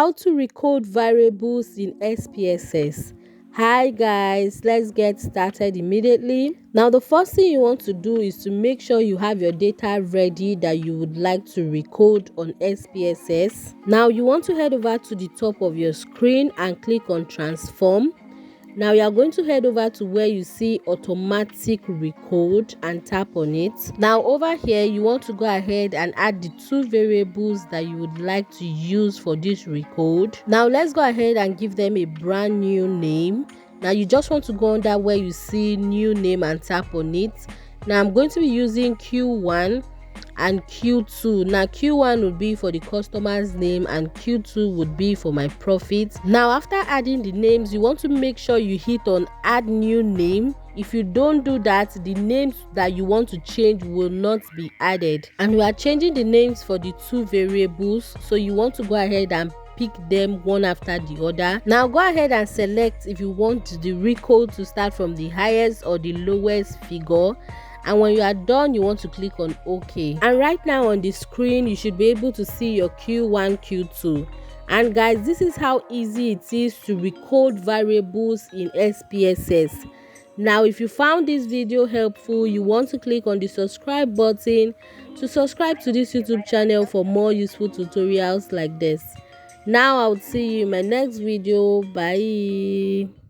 How to recode variables in SPSS. Hi guys, let's get started immediately. Now the first thing you want to do is to make sure you have your data ready that you would like to recode on SPSS. Now you want to head over to the top of your screen and click on transform. Now you are going to head over to where you see automatic recode and tap on it. Now over here you want to go ahead and add the two variables that you would like to use for this recode. Now let's go ahead and give them a brand new name. Now you just want to go under where you see new name and tap on it. Now I'm going to be using Q1 and Q2. Now Q1 would be for the customer's name and Q2 would be for my profit. Now after adding the names, you want to make sure you hit on add new name. If you don't do that, the names that you want to change will not be added, and we are changing the names for the two variables, so you want to go ahead and pick them one after the other. Now go ahead and select if you want the recode to start from the highest or the lowest figure, and when you are done you want to click on OK. And right now on the screen you should be able to see your Q1, Q2. And guys, this is how easy it is to recode variables in SPSS. Now if you found this video helpful, you want to click on the subscribe button to subscribe to this YouTube channel for more useful tutorials like this. Now I'll see you in my next video. Bye.